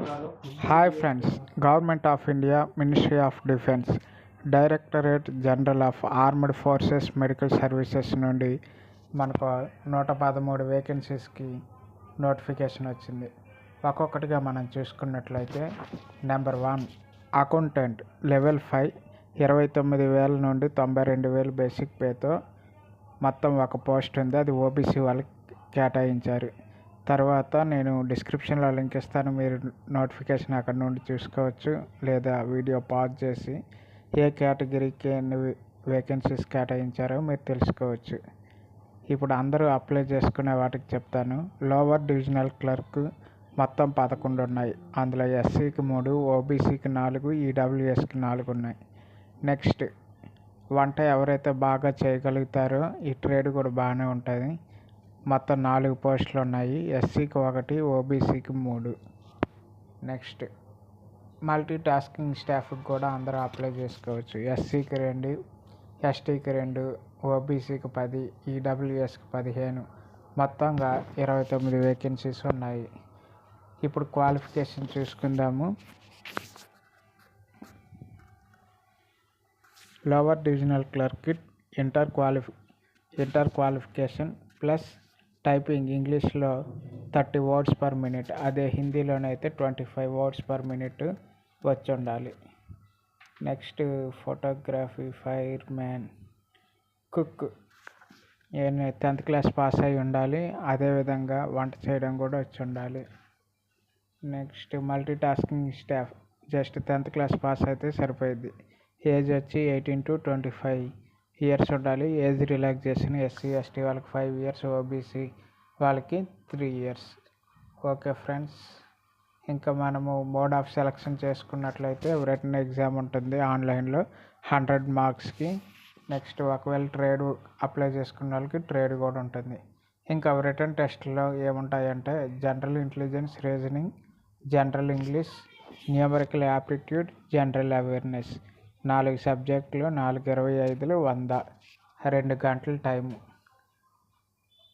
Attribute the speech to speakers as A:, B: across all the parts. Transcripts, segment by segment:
A: Hi friends, Government of India, Ministry of Defence, Directorate General of Armed Forces Medical Services నుండి మనకు 113 వేకెన్సీస్కి notification వచ్చింది. ఒక్కొక్కటిగా మనం చూసుకున్నట్లయితే నెంబర్ 1 అకౌంటెంట్ లెవెల్ 5 29,000 నుండి 92,000 బేసిక్ పేతో మొత్తం ఒక పోస్ట్ ఉంది. అది ఓబీసీ వాళ్ళకి కేటాయించారు. తర్వాత నేను డిస్క్రిప్షన్లో లింక్ ఇస్తాను, మీరు నోటిఫికేషన్ అక్కడ నుండి చూసుకోవచ్చు, లేదా వీడియో పాజ్ చేసి ఏ కేటగిరీకి ఎన్ని వేకెన్సీస్ కేటాయించారో మీరు తెలుసుకోవచ్చు. ఇప్పుడు అందరూ అప్లై చేసుకునే వాటికి చెప్తాను. లోవర్ డివిజనల్ క్లర్క్ మొత్తం 11 ఉన్నాయి. అందులో ఎస్సీకి 3, ఓబీసీకి 4, ఈడబ్ల్యూఎస్కి 4 ఉన్నాయి. నెక్స్ట్ వంట ఎవరైతే బాగా చేయగలుగుతారో ఈ ట్రేడ్ కూడా బాగానే ఉంటుంది. మొత్తం 4 పోస్టులు ఉన్నాయి. ఎస్సీకి 1, ఓబీసీకి 3. నెక్స్ట్ మల్టీ టాస్కింగ్ స్టాఫ్కి కూడా అందరూ అప్లై చేసుకోవచ్చు. ఎస్సీకి 2, ఎస్టీకి 2, ఓబీసీకి 10, ఈడబ్ల్యూఎస్కి 15, మొత్తంగా 29 వేకెన్సీస్ ఉన్నాయి. ఇప్పుడు క్వాలిఫికేషన్ చూసుకుందాము. Lower divisional clerk inter qualification plus typing ఇంగ్లీష్లో 30 words per minute, అదే హిందీలోనైతే 25 words per minute వచ్చి ఉండాలి. Next photography, fire man, cook 10th class pass అయి ఉండాలి. అదేవిధంగా వంట చేయడం కూడా వచ్చి ఉండాలి. Next multi tasking staff just 10th class pass అయితే సరిపోయింది. ఏజ్ వచ్చి 18 to 25 years ఉండాలి. ఏజ్ రిలాక్సేషన్ ఎస్సీ ఎస్టీ వాళ్ళకి 5 years, ఓబీసీ వాళ్ళకి 3 years. ఓకే ఫ్రెండ్స్, ఇంకా మనము మోడ్ ఆఫ్ సెలక్షన్ చేసుకున్నట్లయితే రిటన్ ఎగ్జామ్ ఉంటుంది ఆన్లైన్లో 100 marksకి. నెక్స్ట్ ఒకవేళ ట్రేడ్ అప్లై చేసుకున్న వాళ్ళకి ట్రేడ్ కూడా ఉంటుంది. ఇంకా రిటన్ టెస్ట్లో ఏముంటాయంటే general intelligence, reasoning, general English, numerical aptitude, general awareness, 4 సబ్జెక్టులు, 4-25 100, 2 గంటల టైము.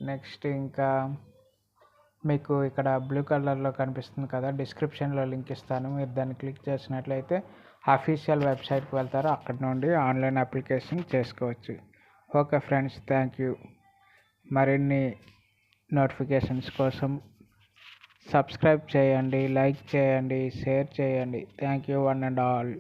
A: నెక్స్ట్ ఇంకా మీకు ఇక్కడ బ్లూ కలర్లో కనిపిస్తుంది కదా, డిస్క్రిప్షన్లో లింక్ ఇస్తాను, మీరు దాన్ని క్లిక్ చేసినట్లయితే అఫీషియల్ వెబ్సైట్కి వెళ్తారు. అక్కడ నుండి ఆన్లైన్ అప్లికేషన్ చేసుకోవచ్చు. Okay friends, thank you. మరిన్ని నోటిఫికేషన్స్ కోసం సబ్స్క్రైబ్ చేయండి, లైక్ చేయండి, షేర్ చేయండి. Thank you one and all.